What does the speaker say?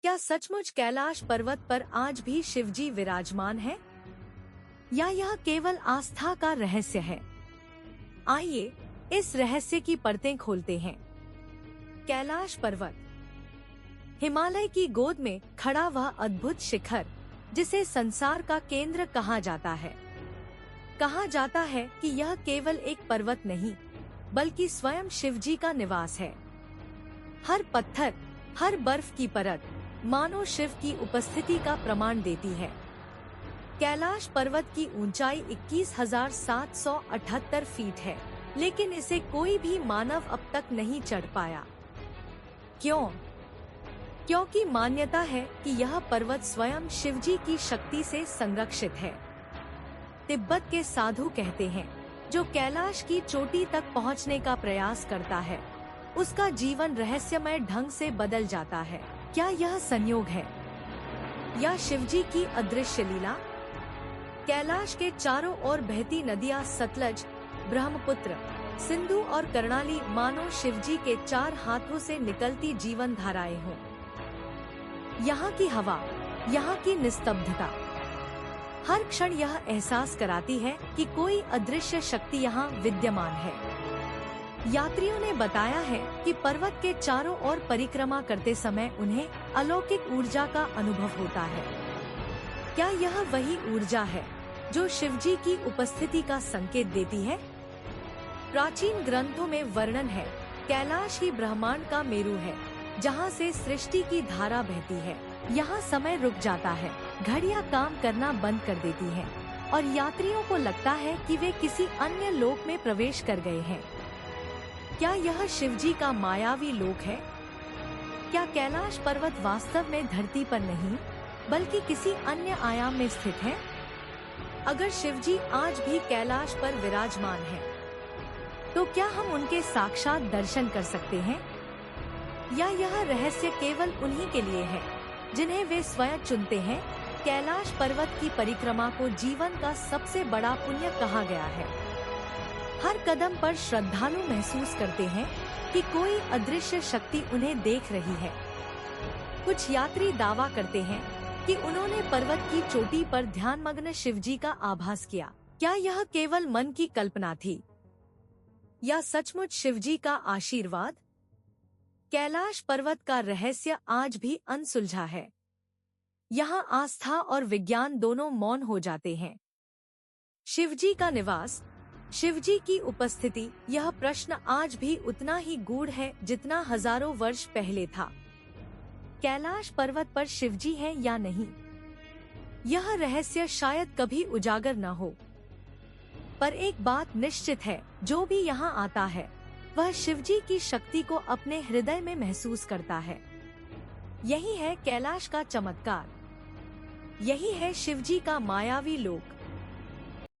क्या सचमुच कैलाश पर्वत पर आज भी शिवजी विराजमान है, या यह केवल आस्था का रहस्य है? आइए इस रहस्य की परतें खोलते हैं। कैलाश पर्वत हिमालय की गोद में खड़ा वह अद्भुत शिखर जिसे संसार का केंद्र कहा जाता है। कहा जाता है कि यह केवल एक पर्वत नहीं, बल्कि स्वयं शिवजी का निवास है। हर पत्थर, हर बर्फ की परत मानो शिव की उपस्थिति का प्रमाण देती है। कैलाश पर्वत की ऊंचाई 21,778 फीट है, लेकिन इसे कोई भी मानव अब तक नहीं चढ़ पाया। क्यों? क्योंकि मान्यता है कि यह पर्वत स्वयं शिवजी की शक्ति से संरक्षित है। तिब्बत के साधु कहते हैं, जो कैलाश की चोटी तक पहुंचने का प्रयास करता है, उसका जीवन रहस्यमय ढंग से बदल जाता है। क्या यह संयोग है या शिवजी की अदृश्य लीला? कैलाश के चारों ओर बहती नदियां सतलज, ब्रह्मपुत्र, सिंधु और कर्णाली मानो शिवजी के चार हाथों से निकलती जीवन धाराएं हों। यहाँ की हवा, यहाँ की निस्तब्धता, हर क्षण यह एहसास कराती है कि कोई अदृश्य शक्ति यहाँ विद्यमान है। यात्रियों ने बताया है कि पर्वत के चारों ओर परिक्रमा करते समय उन्हें अलौकिक ऊर्जा का अनुभव होता है। क्या यह वही ऊर्जा है जो शिवजी की उपस्थिति का संकेत देती है? प्राचीन ग्रंथों में वर्णन है, कैलाश ही ब्रह्मांड का मेरू है, जहाँ से सृष्टि की धारा बहती है। यहाँ समय रुक जाता है, घड़ियाँ काम करना बंद कर देती हैं, और यात्रियों को लगता है कि वे किसी अन्य लोक में प्रवेश कर गए हैं। क्या यह शिवजी का मायावी लोक है? क्या कैलाश पर्वत वास्तव में धरती पर नहीं, बल्कि किसी अन्य आयाम में स्थित है? अगर शिवजी आज भी कैलाश पर विराजमान है, तो क्या हम उनके साक्षात दर्शन कर सकते हैं? या यह रहस्य केवल उन्हीं के लिए है जिन्हें वे स्वयं चुनते हैं? कैलाश पर्वत की परिक्रमा को जीवन का सबसे बड़ा पुण्य कहा गया है। हर कदम पर श्रद्धालु महसूस करते हैं कि कोई अदृश्य शक्ति उन्हें देख रही है। कुछ यात्री दावा करते हैं कि उन्होंने पर्वत की चोटी पर ध्यानमग्न शिवजी का आभास किया। क्या यह केवल मन की कल्पना थी, या सचमुच शिवजी का आशीर्वाद? कैलाश पर्वत का रहस्य आज भी अनसुलझा है। यहाँ आस्था और विज्ञान दोनों मौन हो जाते हैं। शिवजी का निवास, शिवजी की उपस्थिति, यह प्रश्न आज भी उतना ही गूढ़ है जितना हजारों वर्ष पहले था। कैलाश पर्वत पर शिवजी है या नहीं, यह रहस्य शायद कभी उजागर न हो। पर एक बात निश्चित है, जो भी यहाँ आता है वह शिवजी की शक्ति को अपने हृदय में महसूस करता है। यही है कैलाश का चमत्कार, यही है शिवजी का मायावी लोक।